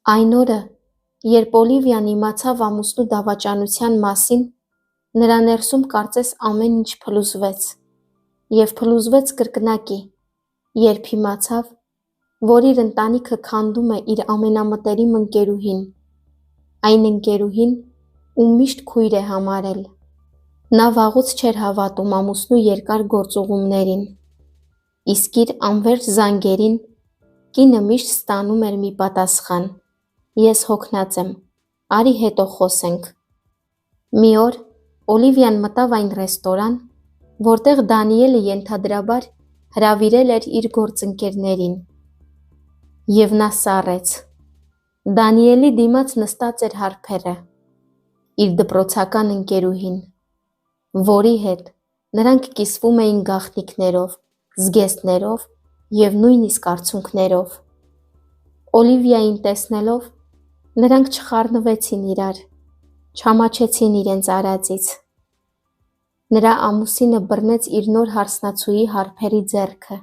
Այն օրը, երբ Օլիվիան իմացավ ամուսնու դավաճանության մասին, նրա ներսում կարծես ամեն ինչ փլուզվեց, և փլուզվեց կրկնակի, երբ իմացավ, որ իր ընտանիքը քանդում է իր ամենամտերիմ ընկերուհին, այն ընկերուհին, ում միշտ քույր է համարել։ Նա վաղուց չէր հավատում ամուսնու երկար գործուղումներին, իսկ իր անվերջ զանգերին կինը միշտ ստանում էր մի պատասխան. «Ես հոգնած եմ, արի հետո խոսենք»։ Մի օր Օլիվիան մտավ այն ռեստորան, որտեղ Դանիելը ենթադրաբար հրավիրել էր իր գործընկերներին, և նա սառեց։ Դանիելի դիմաց նստած էր Հարփերը, իր դպրոցական ընկերուհին, որի հետ նրանք կիսվում էին գաղտնիքներով, զգեստներով և նույնիսկ արցունքներով։ Օլիվիային տեսնելով, նրանք չխառնվեցին իրար, չամաչեցին իրենց արածից։ Նրա ամուսինը բռնեց իր նոր հարսնացուի Հարփերի ձեռքը,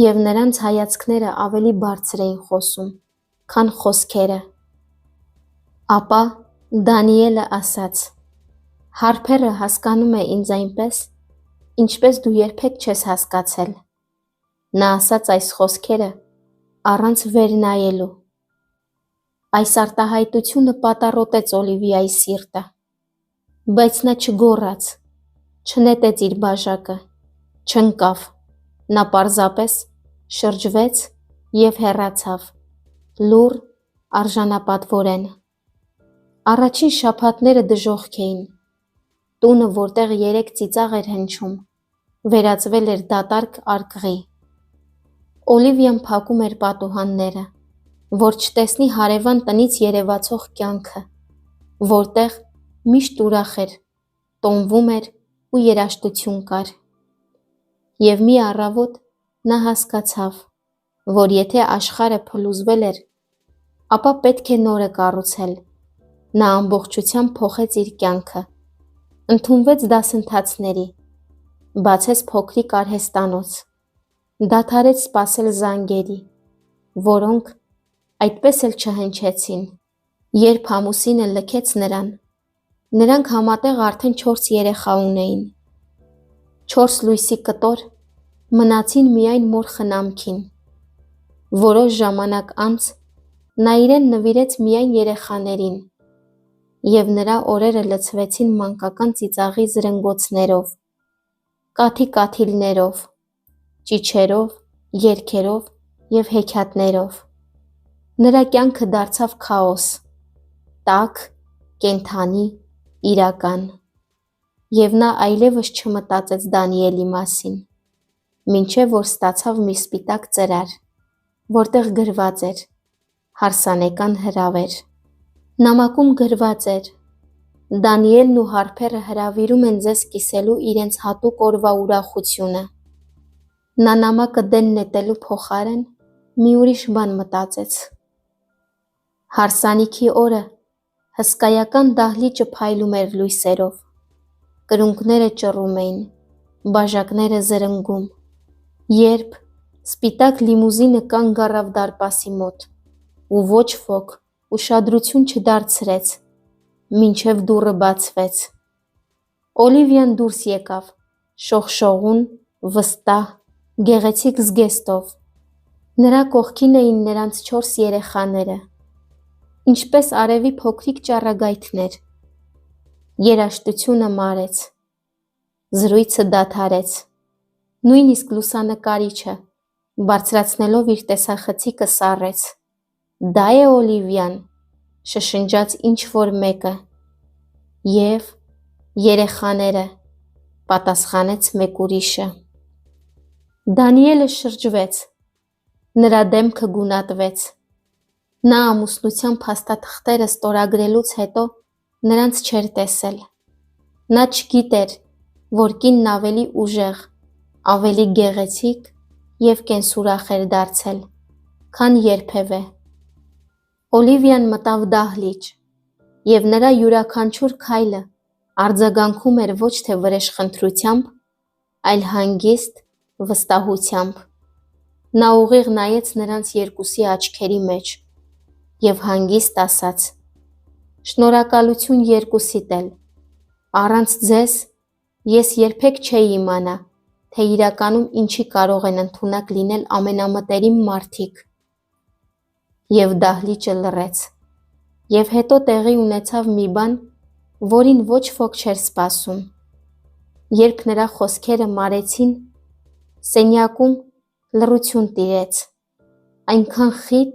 և նրանց հայացքները ավելի բարձր էին խոսում, քան խոսքերը։ Ապա Դանիելը ասաց. «Հարփերը հասկանում է ինձ այնպես, ինչպես դու երբեք չես հասկացել»։ Նա ասաց այս խոսքերը առանց վեր նայելու։ Այս արտահայտությունը պատառոտեց Օլիվիայի սիրտը, բայց նա չգոռաց, չնետեց իր բաժակը, չընկավ, նա պարզապես շրջվեց և հեռացավ, լուռ, արժանապատվորեն։ Առաջին շաբաթները դժոխք էին։ Տունը, որտեղ երեկ ծիծաղ էր հնչում, վերածվել էր դատարկ արկղի։ Օլիվիան փակում էր պատուհանները, որ չտեսնի հարևան տնից երևացող կյանքը, որտեղ միշտ ուրախ էր, տոնվում էր ու երաժշտություն կար։ Եվ մի առավոտ նա հասկացավ, որ եթե աշխարհը փլուզվել էր, ապա պետք է նորը կառուցել։ Նա ամբողջությամբ փոխեց իր կյանքը, ընդունվեց դասընթացների, բացեց փոքրիկ արհեստանոց, դադարեց սպասել զանգերի, որոնք այդպես էլ չհնչեցին։ Երբ ամուսինը լքեց նրան, նրանք համատեղ արդեն 4 երեխա ունեին։ 4 լույսի կտոր մնացին միայն մոր խնամքին։ Որոշ ժամանակ անց նա իրեն նվիրեց միայն երեխաներին, և նրա օրերը լցվեցին մանկական ծիծաղի զրնգոցներով, կաթի կաթիլներով, ճիչերով, երգերով և հեքիաթներով։ Նրա կյանքը դարձավ քաոս, տաք, կենդանի, իրական, և նա այլևս չմտածեց Դանիելի մասին, մինչև որ ստացավ մի սպիտակ ծրար, որտեղ գրված էր հարսանեկան հրավեր։ Նամակում գրված էր. «Դանիելն ու Հարփերը հրավիրում են ձեզ կիսելու իրենց հատուկ օրվա ուրախությունը»։ Նա նամակը դեն նետելու փոխարեն մի ուրիշ բան մտածեց։ Հարսանիքի օրը հսկայական դահլիճը փայլում էր լույսերով, կրունկները ճռում էին, բաժակները զրնգում, երբ սպիտակ լիմուզինը կանգ առավ դարպասի մոտ, ու ոչ ոք ուշադրություն չդարձրեց, մինչև դուռը բացվեց։ Օլիվիան դուրս եկավ, շողշողուն, վստահ, գեղեցիկ զգեստով։ Նրա կողքին էին նրանց 4 երեխաները, ինչպես արևի փոքրիկ ճառագայթներ։ Երաժշտությունը մարեց, զրույցը դադարեց, նույնիսկ լուսանկարիչը, բարձրացնելով իր տեսախցիկը, սառեց։ «Դա է Օլիվիան», շշնջաց ինչ-որ մեկը։ «Եվ երեխաները», պատասխանեց մեկ ուրիշը։ Դանիելը շրջվեց, նրա դեմքը գունատվեց։ Նա ամուսնության փաստաթղթերը ստորագրելուց հետո նրանց չէր տեսել։ Նա չգիտեր, որ կինն ավելի ուժեղ, ավելի գեղեցիկ և կենսուրախ էր դարձել, քան երբևէ։ Օլիվիան մտավ դահլիճ, և նրա յուրաքանչյուր քայլը արձագանքում էր ոչ թե վրեժխնդրությամբ, այլ հանգիստ վստահությամբ։ Նա ուղիղ նայեց նրանց երկուսի աչքերի մեջ և հանգիստ ասաց. «Շնորհակալություն երկուսիդ էլ, առանց ձեզ ես երբեք չէի իմանա, թե իրականում ինչի կարող են ընդունակ լինել ամենամտերիմ մարդիկ»։ Եվ դահլիճը լռեց, և հետո տեղի ունեցավ մի բան, որին ոչ ոք չէր սպասում։ Երբ նրա խոսքերը մարեցին, սենյակում լռություն տիրեց, այնքան խիտ,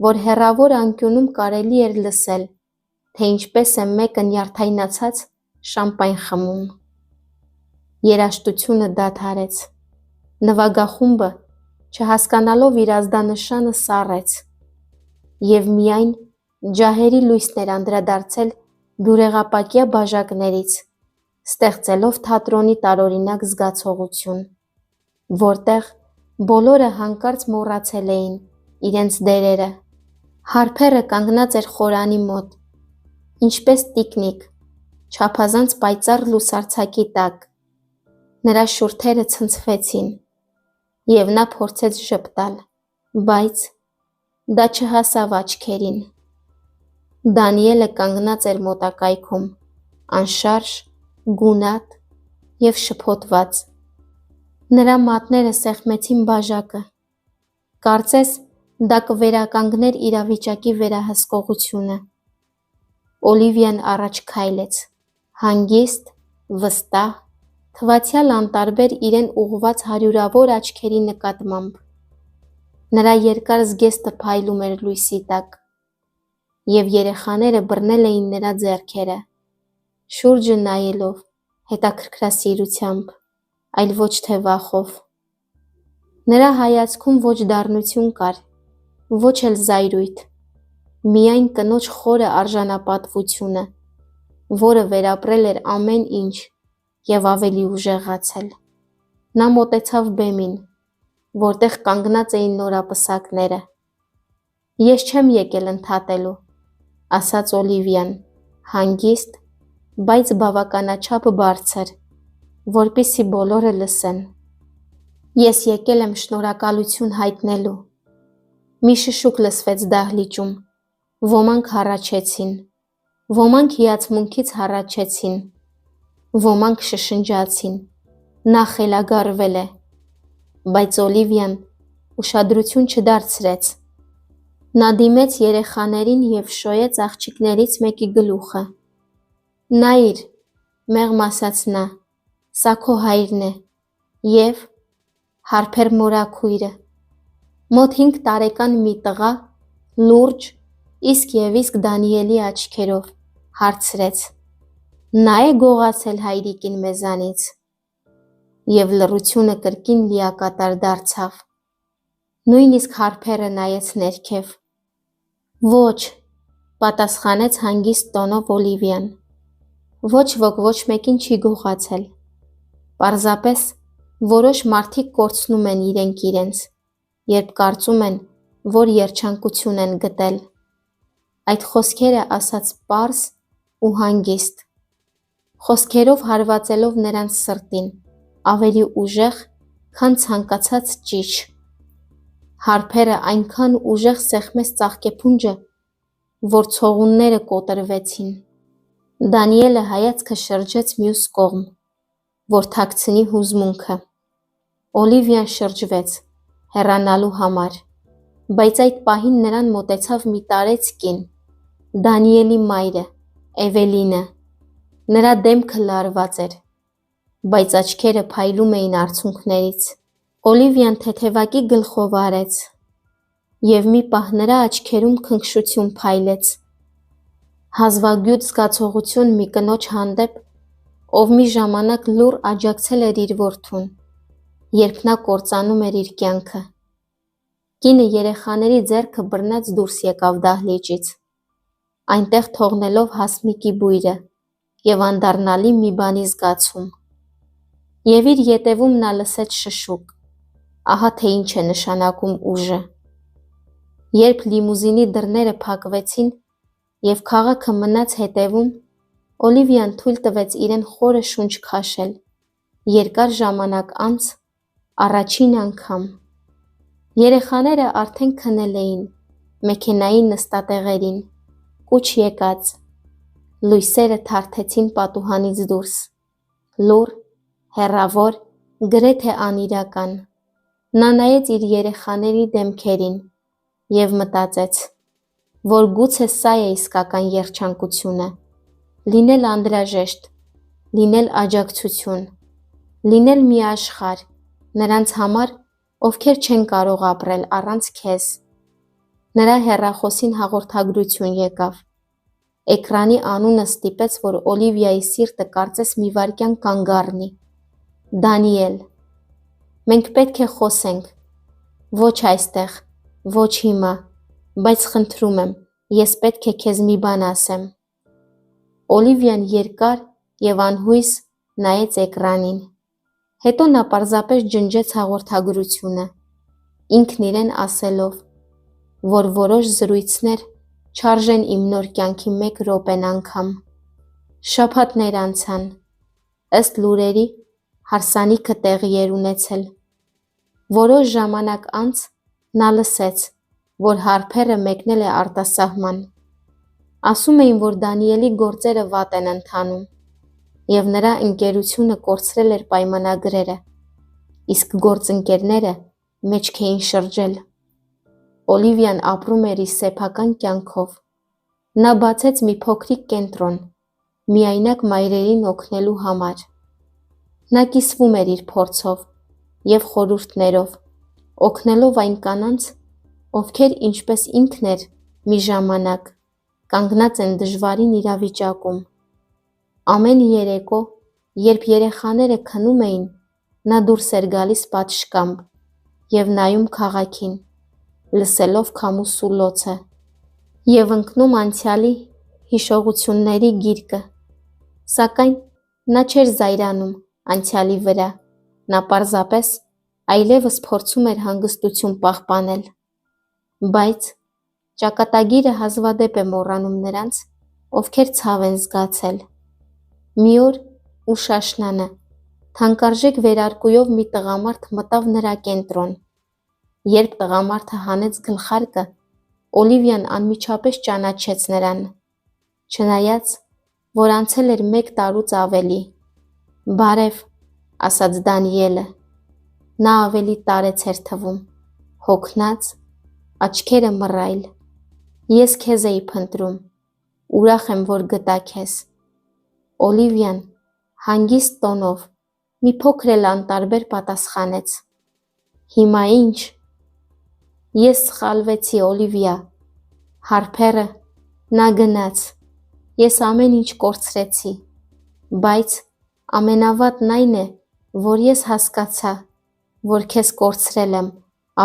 որ հեռավոր անկյունում կարելի էր լսել, թե ինչպես է մեկը նյարդայնացած շամպայն խմում։ Երաժշտությունը դադարեց, նվագախումբը, չհասկանալով իր ազդանշանը, սառեց, և միայն ջահերի լույսն էր անդրադարձել բյուրեղապակյա բաժակներից, ստեղծելով թատրոնի տարօրինակ զգացողություն, որտեղ բոլորը հանկարծ մոռացել էին իրենց դերերը։ Հարփերը կանգնած էր խորանի մոտ, ինչպես տիկնիկ, չափազանց պայծառ լուսարձակի տակ։ Նրա շուրթերը ցնցվեցին, և նա փորձեց ժպտալ, բայց դա չհասավ աչքերին։ Դանիելը կանգնած էր մոտակայքում, անշարժ, գունատ և շփոթված։ Նրա մատները սեղմեցին բաժակը։ Կարծես դա կվերականգներ իրավիճակի վերահսկողությունը։ Օլիվիան առաջ քայլեց, հանգիստ, վստահ, թվացյալ անտարբեր իրեն ուղղված հարյուրավոր աչքերի նկատմամբ։ Նրա երկար զգեստը փայլում էր լույսի տակ, և երեխաները բռնել էին նրա ձեռքերը, շուրջը նայելով հետաքրքրասիրությամբ, այլ ոչ թե վախով։ Նրա հայացքում ոչ դառնություն կար, ոչ էլ զայրույթ, միայն կնոջ խորը արժանապատվությունը, որը վերապրել էր ամեն ինչ և ավելի ուժեղացել։ Նա մոտեցավ բեմին, որտեղ կանգնած էին նորապսակները։ «Ես չեմ եկել ընդհատելու», ասաց Օլիվիան, հանգիստ, բայց բավականաչափ բարձր, որպեսզի բոլորը լսեն։ «Ես եկել եմ շնորհակալություն հայտնելու»։ Մի շշուկ լսվեց դահլիճում, ոմանք հառաչեցին, ոմանք հիացմունքից հառաչեցին, ոմանք շշնջացին. «Նա խելագարվել է»։ Բայց Օլիվիան ուշադրություն չդարձրեց։ Նա դիմեց երեխաներին և շոյեց աղջիկներից մեկի գլուխը։ «Նայիր», մեղմ ասաց նա, «սա քո հայրն է և Հարփեր մորաքույրը»։ Մոտ 5 տարեկան մի տղա, լուրջ, իսկ և իսկ Դանիելի աչքերով, հարցրեց. «Նա է գողացել հայրիկին մեզանից»։ Եվ լռությունը կրկին լիակատար դարձավ։ Նույնիսկ Հարփերը նայեց ներքև։ «Ոչ», պատասխանեց հանգիստ տոնով Օլիվիան։ «Ոչ ոք ոչ մեկին չի գողացել։ Պարզապես որոշ մարդիկ կորցնում են իրենք իրենց, երբ կարծում են, որ երջանկություն են գտել»։ Այդ խոսքերը ասաց պարզ ու հանգիստ, խոսքերով հարվածելով նրանց սրտին, ավելի ուժեղ, քան ցանկացած ճիչ։ Հարփերը այնքան ուժեղ սեղմեց ծաղկեփունջը, որ ցողունները կոտրվեցին։ Դանիելը հայացքը շրջեց մյուս կողմ, որ թաքցնի հուզմունքը։ Օլիվիան շրջվեց, հեռանալու համար, բայց այդ պահին նրան մոտեցավ մի տարեց կին, Դանիելի մայրը, Էվելինը։ Նրա դեմքը լարված էր, բայց աչքերը փայլում էին արցունքներից։ Օլիվիան թեթևակի գլխով արեց, և մի պահ նրա աչքերում քնքշություն փայլեց։ Հազվագյուտ զգացողություն մի կնոջ հանդեպ, ով մի ժամանակ լուռ աջակցել էր իր որդուն, երբ նա կործանում էր իր կյանքը։ Կինը երեխաների ձեռքը բռնած դուրս եկավ դահլիճից, այնտեղ թողնելով հասմիկի բույրը և անդառնալի մի բանի զգացում։ Եվ իր ետևում նա լսեց շշուկ. ահա թե ինչ է նշանակում ուժը։ Երբ լիմուզինի դռները փակվեցին և քաղաքը մնաց հետևում, Օլիվիան թույլ տվեց իրեն խորը շունչ քաշել, երկար ժամանակ անց, առաջին անգամ։ Երեխաները արդեն քնել էին, մեքենայի նստատեղերին, կուչ եկած, լույսերը թարթեցին պատուհանից դուրս, լուռ, հեռավոր, գրեթե անիրական, նա նայեց իր երեխաների դեմքերին և մտածեց, որ գուցե սա է իսկական երջանկությունը, լինել անհրաժեշտ, լինել աջակցություն, լինել մի աշխարհ, նրանց համար, ովքեր չեն կարող ապրել առանց քեզ։ Նրա հեռախոսին հաղորդագրություն եկավ։ Էկրանի անունը ստիպեց, որ Օլիվիայի սիրտը կարծես մի վայրկյան կանգ առնի։ Դանիել։ Մենք պետք է խոսենք։ Ոչ այստեղ, ոչ հիմա, բայց խնդրում եմ, ես պետք է քեզ մի բան ասեմ։ Օլիվիան երկար և անհույս նայեց էկրանին։ Հետո նա պարզապես ջնջեց հաղորդագրությունը, ինքն իրեն ասելով, որ որոշ զրույցներ չարժեն իմ նոր կյանքի 1 րոպեն անգամ։ Շաբաթներ անցան, ըստ լուրերի, հարսանիքը տեղի էր ունեցել։ Որոշ ժամանակ անց նա լսեց, որ Հարփերը մեկնել է արտասահման։ Ասում էին, որ Դանիելի գործերը վատ են ընթանում, և նրա ընկերությունը կորցրել էր պայմանագրերը, իսկ գործընկերները մեջք էին շրջել։ Օլիվիան ապրում էր իր սեփական կյանքով։ Նա բացեց մի փոքրիկ կենտրոն, միայնակ մայրերին օգնելու համար։ Նա կիսվում էր իր փորձով և խորհուրդներով, օգնելով այն կանանց, ովքեր ինչպես ինքն էր մի ժամանակ, կանգնած են դժվարին իրավիճակում։ Ամեն երեկո, երբ երեխաները քնում էին, նա դուրս էր գալիս պատշգամբ և նայում քաղաքին, լսելով քամու սուլոցը և ընկնում անցյալի հիշողությունների գիրկը։ Սակայն նա չէր զայրանում անցյալի վրա, նա պարզապես այլևս փորձում էր հանգստություն պահպանել։ Բայց ճակատագիրը հազվադեպ է մոռանում նրանց, ովքեր ցավ են զգացել։ Մի օր ուշ աշնանը թանկարժեք վերարկուով մի տղամարդ մտավ նրա կենտրոն։ Երբ տղամարդը հանեց գլխարկը, Օլիվիան անմիջապես ճանաչեց նրան, չնայած, որ անցել էր 1 տարուց ավելի։ «Բարև», ասաց Դանիելը։ Նա ավելի տարեց էր թվում, հոգնած, աչքերը մռայլ։ «Ես քեզ էի փնտրում, ուրախ եմ, որ գտա քեզ»։ Օլիվիան հանգիստ տոնով, մի փոքր էլ անտարբեր պատասխանեց. «Հիմա ի՞նչ»։ Ես սխալվեցի, Օլիվիա։ Հարփերը, նա գնաց։ Ես ամեն ինչ կորցրեցի, բայց ամենավատն այն է, որ ես հասկացա, որ քեզ կորցրել եմ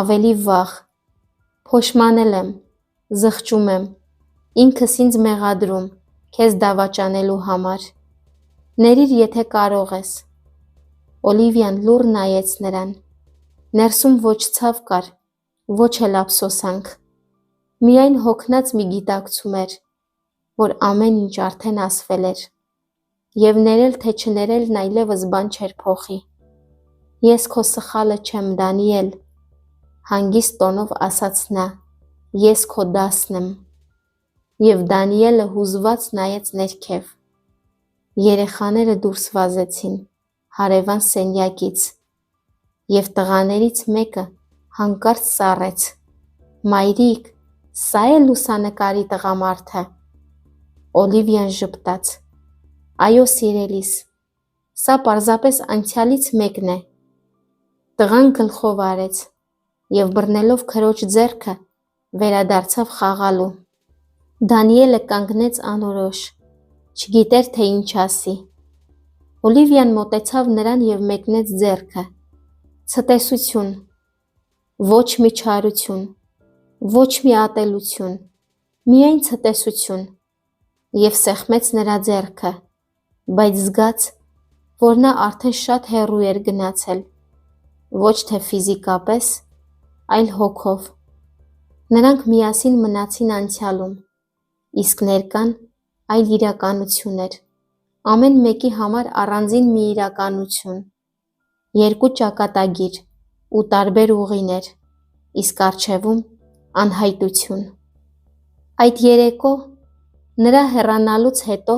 ավելի վաղ։ Փոշմանել եմ, զղջում եմ, ինքս ինձ մեղադրում, քեզ դավաճանելու համար։ Ներիր, եթե կարող ես։ Օլիվիան լուռ նայեց նրան։ Ներսում ոչ ցավ կար, ոչ էլ ափսոսանք։ Միայն հոգնած մի գիտակցում էր, որ ամեն ինչ արդեն ասվել էր, և ներել թե չներելն այլևս բան չէր փոխի։ Ես քո սխալը չեմ, Դանիել, հանգիստ տոնով ասաց նա, ես քո դասն եմ։ Եվ Դանիելը հուզված նայեց ներքև։ Երեխաները դուրս վազեցին հարևան սենյակից, և տղաներից մեկը հանկարծ սառեց. «Մայրիկ, սա է լուսանկարի տղամարդը»։ Օլիվիան ժպտաց. «Այո, սիրելիս, սա պարզապես անցյալից մեկն է»։ Տղան գլխով արեց և բռնելով քրոջ ձեռքը վերադարձավ խաղալու։ Դանիելը կանգնեց անորոշ, չգիտեր, թե ինչ ասի։ Օլիվիան մոտեցավ նրան և մեկնեց ձեռքը։ Ցտեսություն, ոչ մի չարություն, ոչ մի ատելություն, միայն ցտեսություն, և սեղմեց նրա ձեռքը, բայց զգաց, որ նա արդեն շատ հեռու էր գնացել, ոչ թե ֆիզիկապես, այլ հոգով։ Նրանք միասին մնացին անցյալում, իսկ ներկան այլ իրականություն էր, ամեն մեկի համար առանձին մի իրականություն, 2 ճակատագիր ու տարբեր ուղիներ, իսկ առջևում անհայտություն։ Այդ երեկո նրա հեռանալուց հետո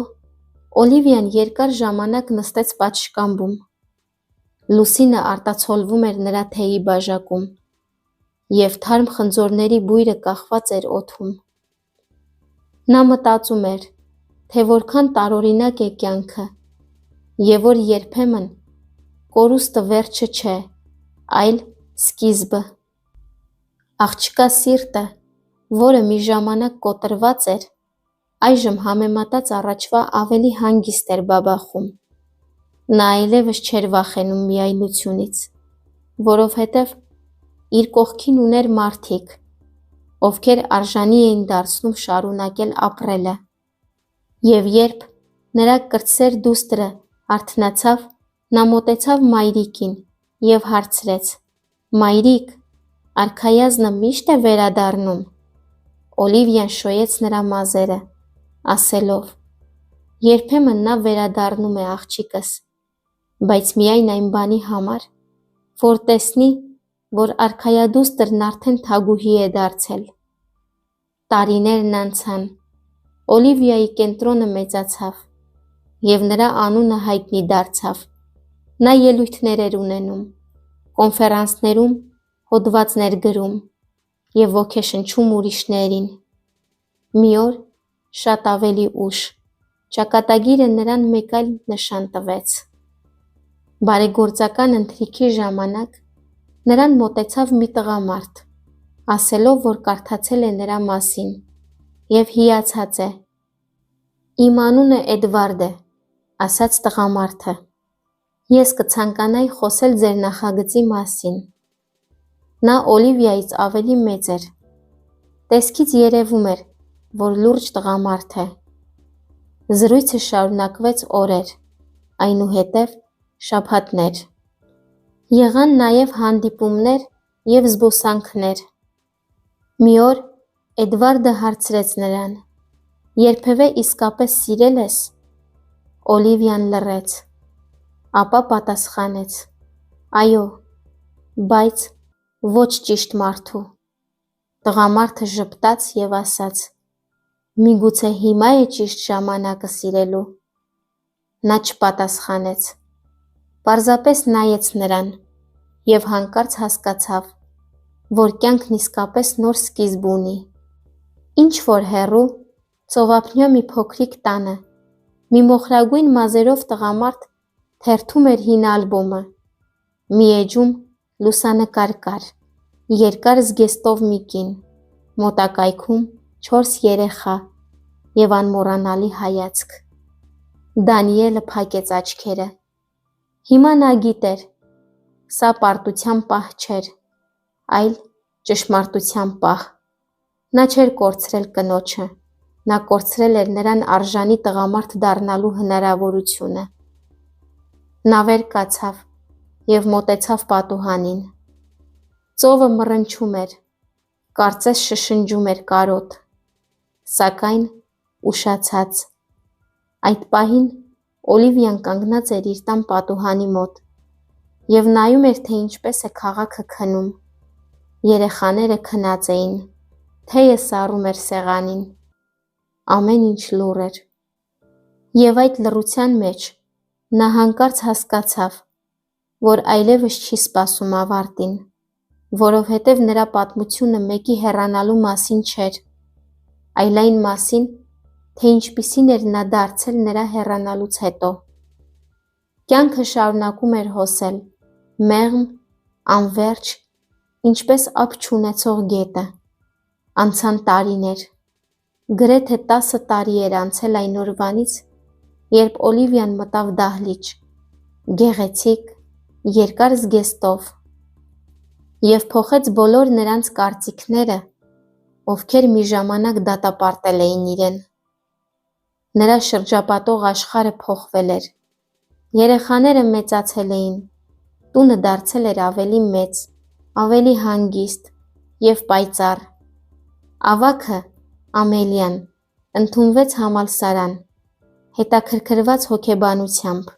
Օլիվիան երկար ժամանակ նստեց պատշգամբում։ Լուսինը արտացոլվում էր նրա թեյի բաժակում, և թարմ խնձորների բույրը կախված էր օդում։ Նա մտածում էր, թե որքան տարօրինակ է կյանքը, և որ երբեմն կորուստը վերջը չէ, այլ սկիզբը։ Աղջկա սիրտը, որը մի ժամանակ կոտրված էր, այժմ համեմատած առաջվա ավելի հանգիստ էր բաբախում։ Նա այլևս չէր վախենում միայնությունից, որովհետև իր կողքին ուներ մարդիկ, ովքեր արժանի էին դարձնում շարունակել ապրելը։ Եվ երբ նրա կրտսեր դուստրը արթնացավ, նա մոտեցավ մայրիկին և հարցրեց. «Մայրիկ, արքայազնը միշտ է վերադառնում»։ Օլիվիան շոյեց նրա մազերը, ասելով. «Երբեմն նա վերադառնում է, աղջիկս, բայց միայն այն բանի համար, որ տեսնի, որ արքայադուստրն արդեն թագուհի է դարձել»։ Տարիներն անցան, Օլիվիայի կենտրոնը մեծացավ, և նրա անունը հայտնի դարձավ։ Նա ելույթներ էր ունենում, կոնֆերանսներում հոդվածներ գրում և ոգեշնչում ուրիշներին։ Մի օր, շատ ավելի ուշ, ճակատագիրը նրան մեկ այլ նշան տվեց։ Բարեգործական ընթրիքի ժամանակ նրան մոտեցավ մի տղամարդ, ասելով, որ կարդացել է նրա մասին և հիացած է։ «Իմ անունը Էդվարդ է», ասաց տղամարդը։ «Ես կցանկանայի խոսել ձեր նախագծի մասին»։ Նա Օլիվիայից ավելի մեծ էր։ Տեսքից երևում էր, որ լուրջ տղամարդ է։ Զրույցը շարունակվեց օրեր, այնուհետև շաբաթներ։ Եղան նաև հանդիպումներ և զբոսանքներ։ Մի օր Էդվարդը հարցրեց նրան. «Երբևէ իսկապես սիրել ես»։ Օլիվիան լռեց, ապա պատասխանեց. «Այո, բայց ոչ ճիշտ մարդու»։ Տղամարդը ժպտաց և ասաց. «Միգուցե հիմա է ճիշտ ժամանակը սիրելու»։ Նա չպատասխանեց, պարզապես նայեց նրան և հանկարծ հասկացավ, որ կյանքն իսկապես նոր սկիզբ ունի։ Ինչ-որ հեռու, ծովափնյա մի փոքրիկ տանը, մի մոխրագույն մազերով տղամարդ թերթում էր հին ալբոմը։ Մի էջում լուսանկար կար՝ երկար զգեստով մի կին, մոտակայքում 4 երեխա և անմոռանալի հայացք։ Դանիելը փակեց աչքերը։ Հիմա նա գիտեր, սա պարտության պահ չէր, այլ ճշմարտության պահ։ Նա չէր կորցրել կնոջը, նա կորցրել էր նրան արժանի տղամարդ դառնալու հնարավորությունը։ Նա վեր կացավ և մոտեցավ պատուհանին։ Ծովը մռնչում էր, կարծես շշնջում էր կարոտ, սակայն ուշացած։ Այդ պահին Օլիվիան կանգնած էր իր տան պատուհանի մոտ և նայում էր, թե ինչպես է քաղաքը քնում։ Երեխաները քնած էին, թեյը սառում էր սեղանին։ Ամեն ինչ լուռ էր։ Եվ այդ լռության մեջ նա հանկարծ հասկացավ, որ այլևս չի սպասում ավարտին, որովհետև նրա պատմությունը մեկի հեռանալու մասին չէր, այլ այն մասին, թե ինչպիսին էր նա դարձել նրա հեռանալուց հետո։ Կյանքը շարունակում էր հոսել, մեղմ, անվերջ, ինչպես ափ չունեցող գետը։ Անցան տարիներ։ Գրեթե 10 տարի էր անցել այն օրվանից, երբ Օլիվիան մտավ դահլիճ, գեղեցիկ, երկար զգեստով, և փոխեց բոլոր նրանց կարծիքները, ովքեր մի ժամանակ դատապարտել էին իրեն։ Նրա շրջապատող աշխարհը փոխվել էր։ Երեխաները մեծացել էին, տունը դարձել էր ավելի մեծ, ավելի հանգիստ և պայծառ։ Ավագը՝ Ամելիան, ընդունվեց համալսարան, հետաքրքրված հոգեբանությամբ։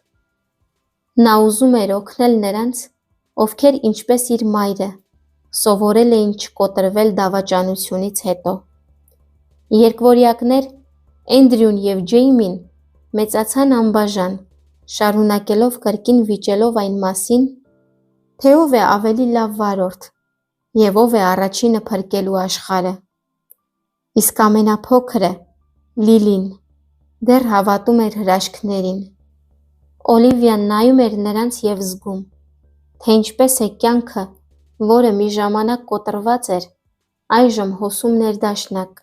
Նա ուզում էր օգնել նրանց, ովքեր ինչպես իր մայրը, սովորել էին չկոտրվել դավաճանությունից հետո։ Երկվորյակներ Էնդրյուն և Ջեյմին մեծացան անբաժան, շարունակելով կրկին վիճելով այն մասին, թե ով է ավելի լավ վարորդ և ով է առաջինը փրկելու աշխարհը։ Իսկ ամենափոքրը՝ Լիլին, դեռ հավատում էր հրաշքներին։ Օլիվիան նայում էր նրանց և զգում, թե ինչպես է կյանքը, որը մի ժամանակ կոտրված էր, այժմ հոսում ներդաշնակ։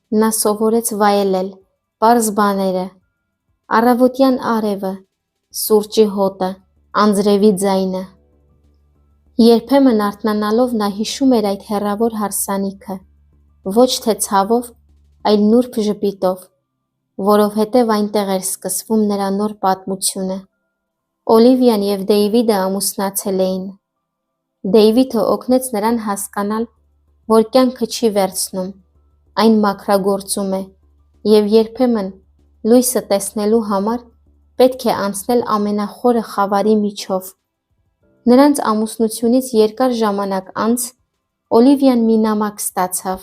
Նա սովորեց վայելել պարզ բաները՝ առավոտյան արևը, սուրճի հոտը, անձրևի ձայնը։ Երբեմն արթնանալով նա հիշում էր այդ հեռավոր հարսանիքը, ոչ թե ցավով, այլ նուրբ ժպիտով, որովհետև այնտեղ էր սկսվում նրա նոր պատմությունը։ Օլիվիան և Դեյվիդը ամուսնացել էին։ Դեյվիդը օգնեց նրան հասկանալ, որ կյանքը չի վերցնում, այն մաքրագործում է, և երբեմն լույսը տեսնելու համար պետք է անցնել ամենախորը խավարի միջով։ Նրանց ամուսնությունից երկար ժամանակ անց Օլիվիան մի նամակ ստացավ,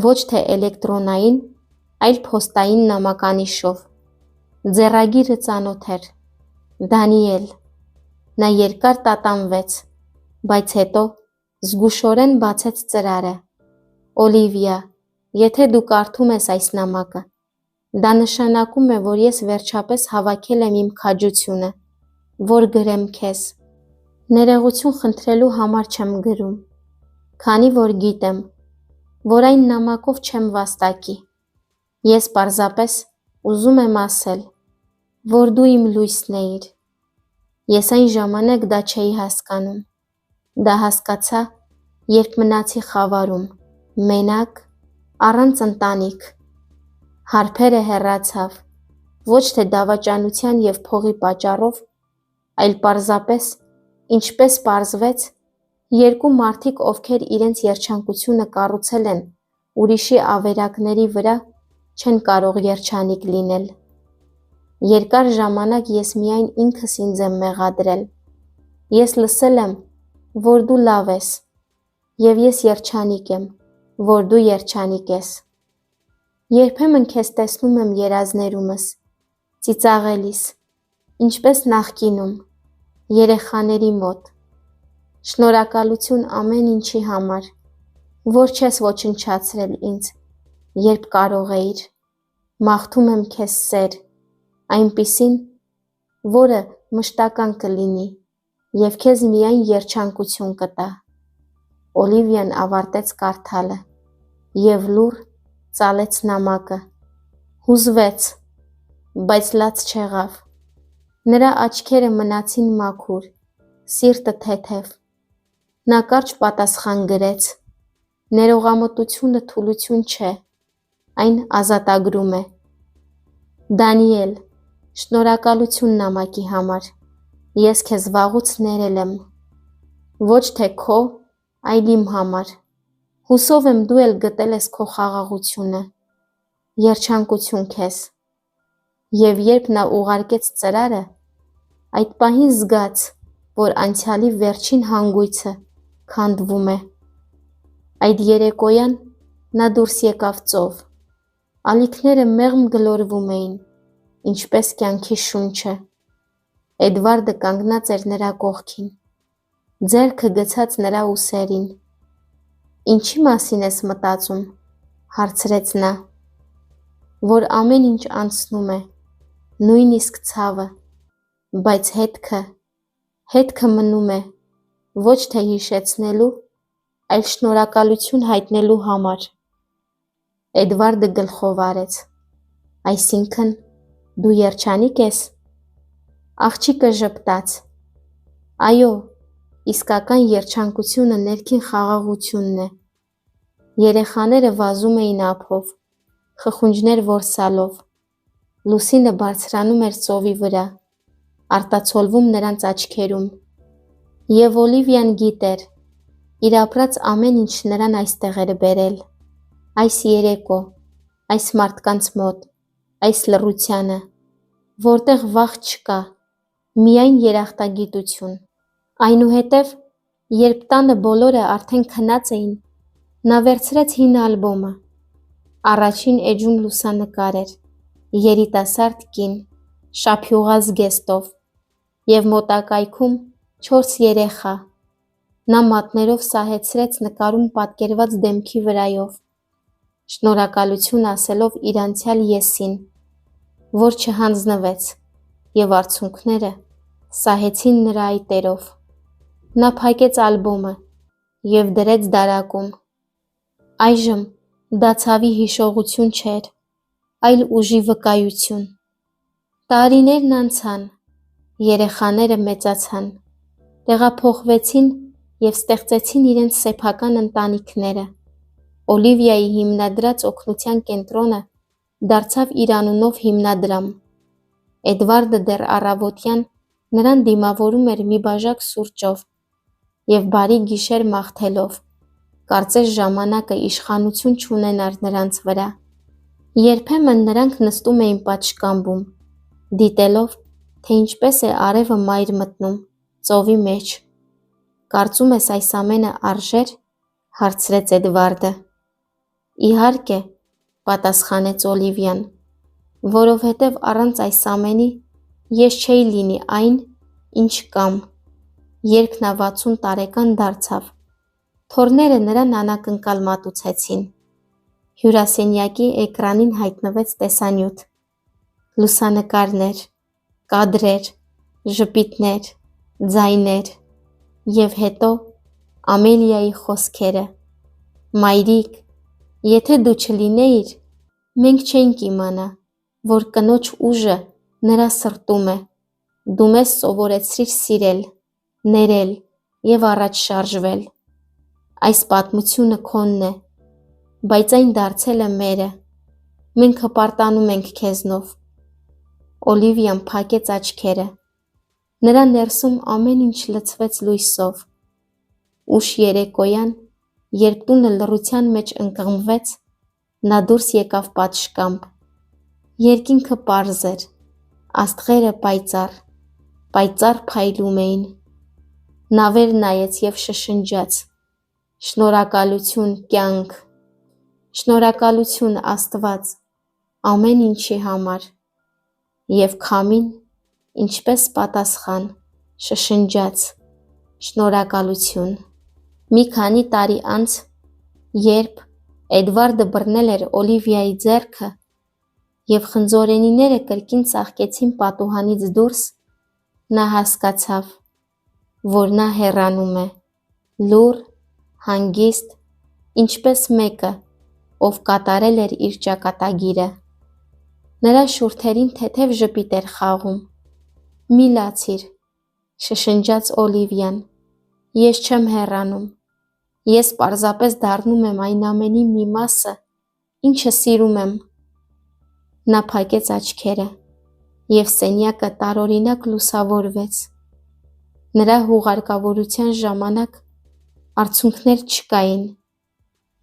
ոչ թե էլեկտրոնային, այլ փոստային նամականիշով։ Ձեռագիրը ծանոթ էր՝ Դանիել։ Նա երկար տատանվեց, բայց հետո զգուշորեն բացեց ծրարը։ Օլիվիա, եթե դու կարդում ես այս նամակը, դա նշանակում է, որ ես վերջապես հավաքել եմ իմ քաջությունը, որ գրեմ քեզ։ Ներողություն խնդրելու համար չեմ գրում, քանի որ գիտեմ, որ այն նամակով չեմ վաստակի։ Ես պարզապես ուզում եմ ասել, որ դու իմ լույսն էիր։ Ես այն ժամանակ դա չէի հասկանում։ Դա հասկացա, երբ մնացի խավարում, մենակ, առանց ընտանիք։ Հարբերը հեռացավ, ոչ թե դավաճանության և փողի պատճառով, այլ պարզապես, ինչպես պարզվեց, երկու մարդիկ, ովքեր իրենց երջանկությունը կառուցել են ուրիշի ավերակների վրա, չեն կարող երջանիկ լինել։ Երկար ժամանակ ես միայն ինքս ինձ եմ մեղադրել։ Ես լսել եմ, որ դու լավ ես, և ես երջանիկ եմ, որ դու երջանիկ ես։ Երբեմն քեզ տեսնում եմ երազներումս, ծիծաղելիս, ինչպես նախկինում, երեխաների մոտ։ Շնորհակալություն ամեն ինչի համար, որ չես ոչնչացրել ինձ, երբ կարող էիր։ Մաղթում եմ քեզ սեր, այնպիսին, որը մշտական կլինի և քեզ միայն երջանկություն կտա։ Օլիվիան ավարտեց կարդալը և լուռ ծալեց նամակը։ Հուզվեց, բայց լաց չեղավ։ Նրա աչքերը մնացին մաքուր, սիրտը թեթև։ Նա կարճ պատասխան գրեց. «Ներողամտությունը թուլություն չէ, այն ազատագրում է։ Դանիել, շնորհակալություն նամակի համար։ Ես քեզ վաղուց ներել եմ։ Ոչ թե քո, այլ իմ համար։ Հուսով եմ դու էլ գտել ես քո խաղաղությունը։ Երջանկություն քեզ»։ Եվ երբ նա ուղարկեց ծրարը, այդ պահին զգաց, որ անցյալի վերջին հանգույցը քանդվում է։ Այդ երեկոյան նա դուրս եկավ ծով։ Ալիքները մեղմ գլորվում էին, ինչպես կյանքի շունչը։ Էդվարդը կանգնած էր նրա կողքին, ձեռքը գցած նրա ուսերին։ «Ինչի մասին ես մտածում», հարցրեց նա։ «Որ ամեն ինչ անցնում է, նույնիսկ ցավը, բայց հետքը մնում է, ոչ թե հիշեցնելու, այլ շնորհակալություն հայտնելու համար»։ Էդվարդը գլխով արեց։ «Այսինքն, դու երջանիկ ես»։ Աղջիկը ժպտաց։ «Այո, իսկական երջանկությունը ներքին խաղաղությունն է»։ Երեխաները վազում էին ափով, խխունջներ որսալով։ Լուսինը բարձրանում էր ծովի վրա, արտացոլվում նրանց աչքերում։ Եվ Օլիվիան գիտեր, իր ապրած ամեն ինչ նրան այստեղ էր բերել, այս երեկո, այս մարդկանց մոտ, այս լռությանը, որտեղ վախ չկա, միայն երախտագիտություն։ Այնուհետև, երբ տանը բոլորը արդեն քնած էին, նա վերցրեց հին ալբոմը, Առաջին էջում լուսանկար էր, երիտասարդ կին, շափյուղա զգեստով, և մոտակայքում 4 երեխա։ Նա մատներով սահեցրեց նկարում պատկերված դեմքի վրայով, շնորհակալություն ասելով իր անցյալ եսին, որ չհանձնվեց, և արցունքները սահեցին նրա այտերով։ Նա փակեց ալբոմը և դրեց դարակում։ Այժմ դա ցավի հիշողություն չէր, այլ ուժի վկայություն։ Տարիներն անցան, երեխաները մեծացան, տեղափոխվեցին և ստեղծեցին իրենց սեփական ընտանիքները։ Օլիվիայի հիմնադրած օգնության կենտրոնը դարձավ իր անունով հիմնադրամ։ Էդվարդը դեռ առավոտյան նրան դիմավորում էր մի բաժակ սուրճով և բարի գիշեր մաղթելով, կարծես ժամանակը իշխանություն չունենար նրանց վրա։ Երբեմն նրանք նստում էին պատշգամբում, դիտելով, թե ինչպես է արևը մայր մտնում ծովի մեջ։ Կարծում ես այս ամենը արժե՞ր, հարցրեց Էդվարդը։ Իհարկե, պատասխանեց Օլիվիան, որովհետև առանց այս ամենի ես չէի լինի այն, ինչ կամ։ Երբ նա 60 տարեկան դարձավ, թոռները նրան անակնկալ մատուցեցին։ Հյուրասենյակի էկրանին հայտնվեց տեսանյութ, լուսանկարներ, կադրեր, ժպիտներ, ձայներ, և հետո Ամելիայի խոսքերը. «Մայրիկ, եթե դու չլինեիր, մենք չէինք իմանա, որ կնոջ ուժը նրա սրտում է։ Դու մեզ սովորեցրիր սիրել, ներել և առաջ շարժվել։ Այս պատմությունը քոնն է, բայց այն դարձել է մերը։ Մենք հպարտանում ենք քեզնով»։ Օլիվիան փակեց աչքերը։ Նրա ներսում ամեն ինչ լցվեց լույսով։ Ուշ երեկոյան, երբ տունը լռության մեջ ընկղմվեց, նա դուրս եկավ պատշգամբ։ Երկինքը պարզ էր, աստղերը պայծառ փայլում էին։ Նա վեր նայեց և շշնջաց. «Շնորհակալություն, կյանք, շնորհակալություն, Աստված, ամեն ինչի համար»։ Եվ քամին, ինչպես պատասխան, շշնջաց. «Շնորհակալություն»։ Մի քանի տարի անց, երբ Էդվարդը բռնել էր Օլիվիայի ձեռքը, և խնձորենիները կրկին ծաղկեցին պատուհանից դուրս, նա հասկացավ, որ նա հեռանում է, լուռ, հանգիստ, ինչպես մեկը, ով կատարել էր իր ճակատագիրը։ Նրա շուրթերին թեթև ժպիտ էր խաղում։ «Մի լացիր», շշնջաց Օլիվիան, «ես չեմ հեռանում։ Ես պարզապես դառնում եմ այն ամենի մի մասը, ինչը սիրում եմ»։ Նա փակեց աչքերը, և սենյակը տարօրինակ լուսավորվեց։ Նրա հուղարկավորության ժամանակ արցունքներ չկային,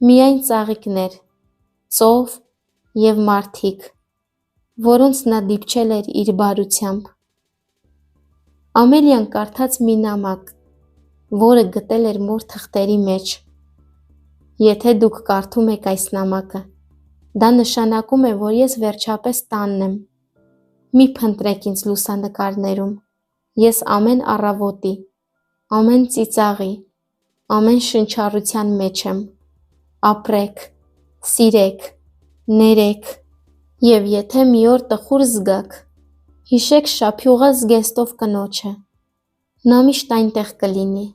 միայն ծաղիկներ, ծով և մարդիկ, որոնց նա դիպչել էր իր բարությամբ։ Ամելիան կարդաց մի նամակ, որը գտել էր մոր թղթերի մեջ։ Եթե դուք կարդում եք այս նամակը, դա նշանակում է, որ ես վերջապես տանն եմ։ Մի փնտրեք ինձ լուսանկարներում։ Ես ամեն առավոտի, ամեն ծիծաղի, ամեն շնչառության մեջ եմ։ Ապրեք, սիրեք, ներեք, և եթե մի օր տխուր զգաք, հիշեք շափյուղա զգեստով կնոջը։ Նա միշտ այնտեղ կլինի։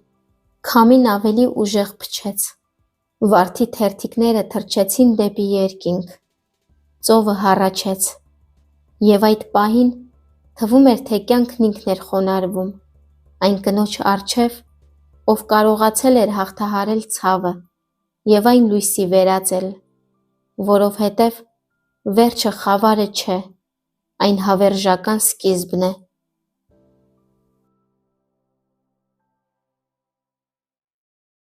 Քամին ավելի ուժեղ փչեց։ Վարդի թերթիկները թռչեցին դեպի երկինք։ Ծովը հառաչեց։ Եվ այդ պահին թվում էր, թե կյանքն ինքն էր խոնարհվում այն կնոջ առջև, ով կարողացել էր հաղթահարել ցավը և այն լույսի վերածել, որովհետև վերջը խավարը չէ, այն հավերժական սկիզբն է։